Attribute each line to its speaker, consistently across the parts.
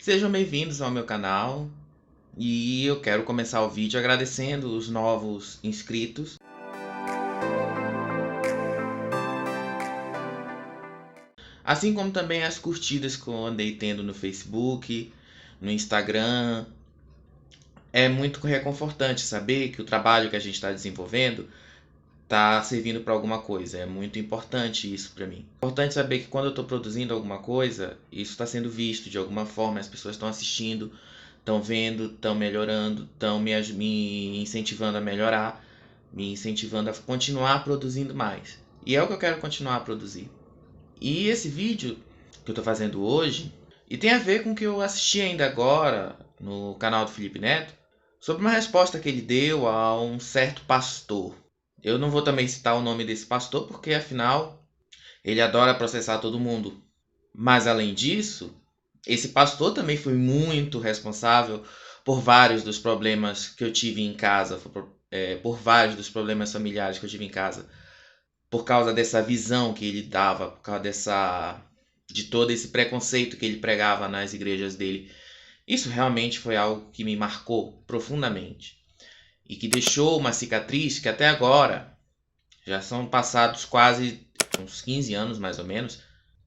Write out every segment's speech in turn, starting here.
Speaker 1: Sejam bem-vindos ao meu canal e eu quero começar o vídeo agradecendo os novos inscritos, assim como também as curtidas que eu andei tendo no Facebook, no Instagram. É muito reconfortante saber que o trabalho que a gente está desenvolvendo está servindo para alguma coisa. É muito importante isso para mim. É importante saber que quando eu estou produzindo alguma coisa, isso está sendo visto de alguma forma, as pessoas estão assistindo, estão vendo, estão melhorando, estão me incentivando a melhorar, me incentivando a continuar produzindo mais. E é o que eu quero continuar a produzir. E esse vídeo que eu estou fazendo hoje, e tem a ver com o que eu assisti ainda agora no canal do Felipe Neto, sobre uma resposta que ele deu a um certo pastor. Eu não vou também citar o nome desse pastor, porque afinal ele adora processar todo mundo. Mas além disso, esse pastor também foi muito responsável por vários dos problemas que eu tive em casa, por vários dos problemas familiares que eu tive em casa, por causa dessa visão que ele dava, por causa de todo esse preconceito que ele pregava nas igrejas dele. Isso realmente foi algo que me marcou profundamente e que deixou uma cicatriz que até agora, já são passados quase uns 15 anos mais ou menos,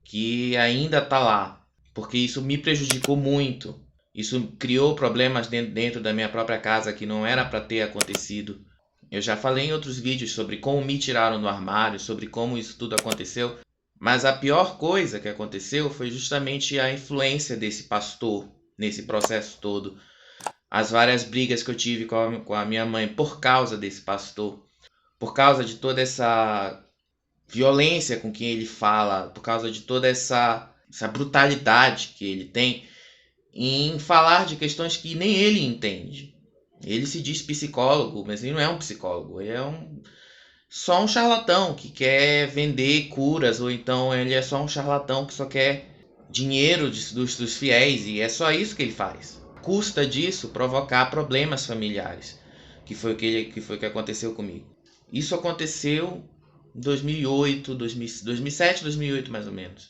Speaker 1: que ainda está lá, porque isso me prejudicou muito. Isso criou problemas dentro da minha própria casa que não era para ter acontecido. Eu já falei em outros vídeos sobre como me tiraram do armário, sobre como isso tudo aconteceu, mas a pior coisa que aconteceu foi justamente a influência desse pastor nesse processo todo. As várias brigas que eu tive com a minha mãe por causa desse pastor, por causa de toda essa violência com quem ele fala, por causa de toda essa brutalidade que ele tem em falar de questões que nem ele entende. Ele se diz psicólogo, mas ele não é um psicólogo, ele é só um charlatão que quer vender curas, ou então ele é só um charlatão que só quer dinheiro dos fiéis, e é só isso que ele faz. Custa disso provocar problemas familiares, que foi o que aconteceu comigo. Isso aconteceu em 2008, 2007, 2008 mais ou menos.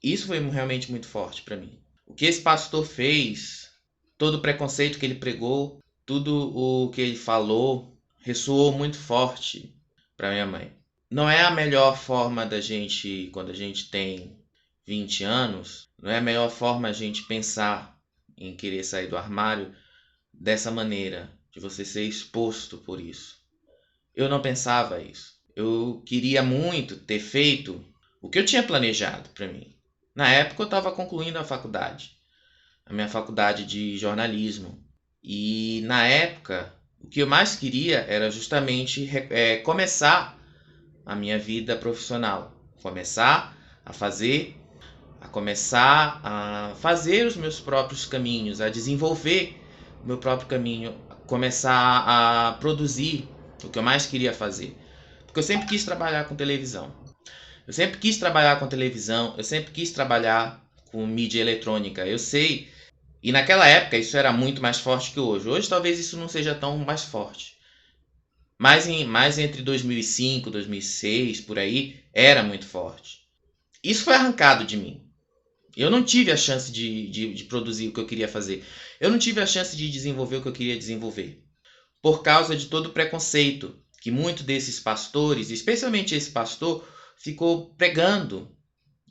Speaker 1: Isso foi realmente muito forte para mim. O que esse pastor fez, todo o preconceito que ele pregou, tudo o que ele falou, ressoou muito forte para minha mãe. Não é a melhor forma da gente, quando a gente tem 20 anos, não é a melhor forma a gente pensar em querer sair do armário dessa maneira, de você ser exposto por isso. Eu não pensava isso. Eu queria muito ter feito o que eu tinha planejado para mim. Na época eu estava concluindo a minha faculdade de jornalismo. E na época o que eu mais queria era justamente começar a minha vida profissional, começar a fazer os meus próprios caminhos, a desenvolver o meu próprio caminho, começar a produzir o que eu mais queria fazer. Porque eu sempre quis trabalhar com televisão. Eu sempre quis trabalhar com televisão, eu sempre quis trabalhar com mídia eletrônica. Eu sei, e naquela época isso era muito mais forte que hoje. Hoje talvez isso não seja tão mais forte. Mas entre 2005 e 2006, por aí, era muito forte. Isso foi arrancado de mim. Eu não tive a chance de produzir o que eu queria fazer. Eu não tive a chance de desenvolver o que eu queria desenvolver. Por causa de todo o preconceito que muitos desses pastores, especialmente esse pastor, ficou pregando.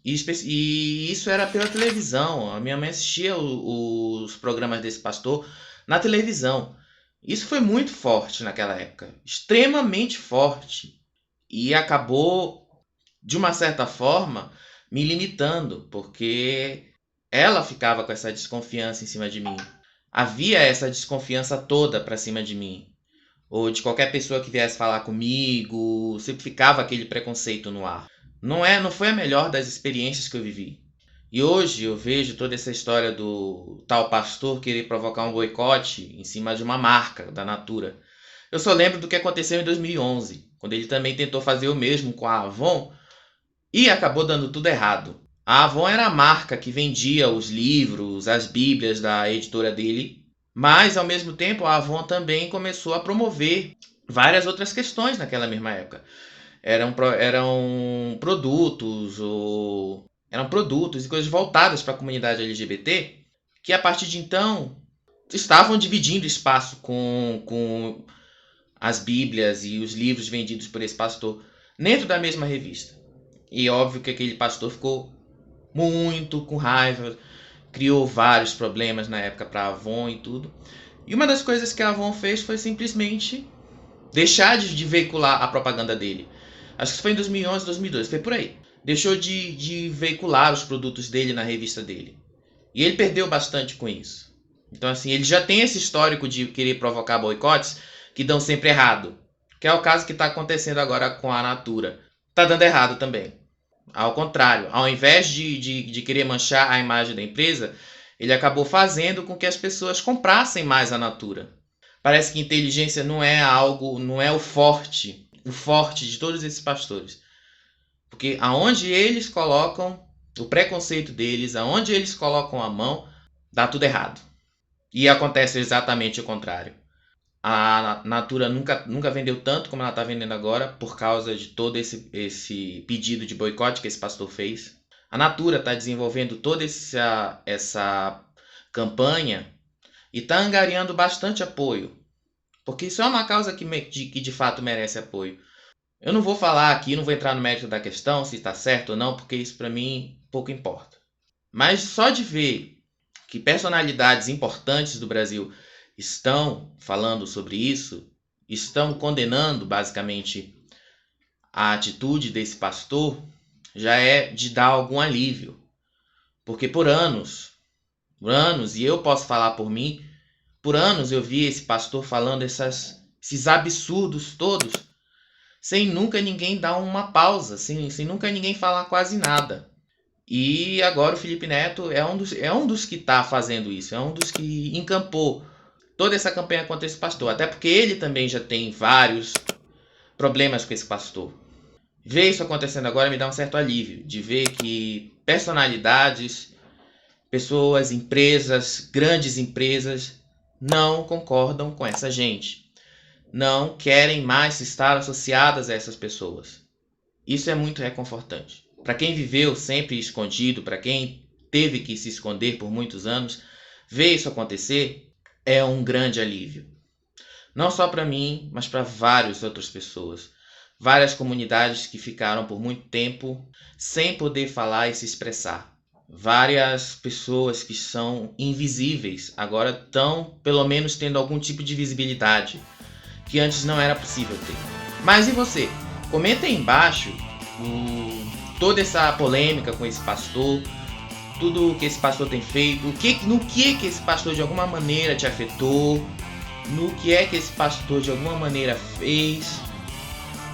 Speaker 1: E isso era pela televisão. A minha mãe assistia os programas desse pastor na televisão. Isso foi muito forte naquela época. Extremamente forte. E acabou, de uma certa forma, me limitando, porque ela ficava com essa desconfiança em cima de mim. Havia essa desconfiança toda para cima de mim. Ou de qualquer pessoa que viesse falar comigo, sempre ficava aquele preconceito no ar. Não foi a melhor das experiências que eu vivi. E hoje eu vejo toda essa história do tal pastor querer provocar um boicote em cima de uma marca da Natura. Eu só lembro do que aconteceu em 2011, quando ele também tentou fazer o mesmo com a Avon e acabou dando tudo errado. A Avon era a marca que vendia os livros, as bíblias da editora dele, mas ao mesmo tempo a Avon também começou a promover várias outras questões naquela mesma época. Eram produtos e coisas voltadas para a comunidade LGBT que a partir de então estavam dividindo espaço com as Bíblias e os livros vendidos por esse pastor dentro da mesma revista. E óbvio que aquele pastor ficou muito com raiva, criou vários problemas na época para a Avon e tudo. E uma das coisas que a Avon fez foi simplesmente deixar de veicular a propaganda dele. Acho que foi em 2011, 2012, foi por aí. Deixou de veicular os produtos dele na revista dele. E ele perdeu bastante com isso. Então, assim, ele já tem esse histórico de querer provocar boicotes que dão sempre errado. Que é o caso que está acontecendo agora com a Natura. Está dando errado também. Ao contrário, ao invés de querer manchar a imagem da empresa, ele acabou fazendo com que as pessoas comprassem mais a Natura. Parece que inteligência não é o forte de todos esses pastores. Porque aonde eles colocam o preconceito deles, aonde eles colocam a mão, dá tudo errado. E acontece exatamente o contrário. A Natura nunca vendeu tanto como ela está vendendo agora por causa de todo esse pedido de boicote que esse pastor fez. A Natura está desenvolvendo toda essa campanha e está angariando bastante apoio. Porque isso é uma causa que de fato merece apoio. Eu não vou falar aqui, não vou entrar no mérito da questão, se está certo ou não, porque isso para mim pouco importa. Mas só de ver que personalidades importantes do Brasil estão falando sobre isso, estão condenando basicamente a atitude desse pastor, já é de dar algum alívio. Porque por anos, e eu posso falar por mim, por anos eu vi esse pastor falando esses absurdos todos, sem nunca ninguém dar uma pausa, sem nunca ninguém falar quase nada. E agora o Felipe Neto é um dos que está fazendo isso, é um dos que encampou toda essa campanha contra esse pastor. Até porque ele também já tem vários problemas com esse pastor. Ver isso acontecendo agora me dá um certo alívio, de ver que personalidades, pessoas, empresas, grandes empresas, não concordam com essa gente. Não querem mais estar associadas a essas pessoas. Isso é muito reconfortante. Para quem viveu sempre escondido, para quem teve que se esconder por muitos anos, ver isso acontecer é um grande alívio. Não só para mim, mas para várias outras pessoas. Várias comunidades que ficaram por muito tempo sem poder falar e se expressar. Várias pessoas que são invisíveis agora estão, pelo menos, tendo algum tipo de visibilidade que antes não era possível ter. Mas e você? Comenta aí embaixo toda essa polêmica com esse pastor, tudo o que esse pastor tem feito, no que esse pastor de alguma maneira te afetou, no que é que esse pastor de alguma maneira fez,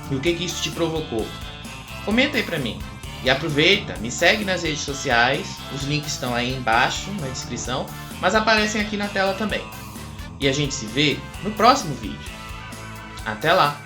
Speaker 1: e o que isso te provocou. Comenta aí pra mim. E aproveita, me segue nas redes sociais, os links estão aí embaixo na descrição, mas aparecem aqui na tela também. E a gente se vê no próximo vídeo. Até lá!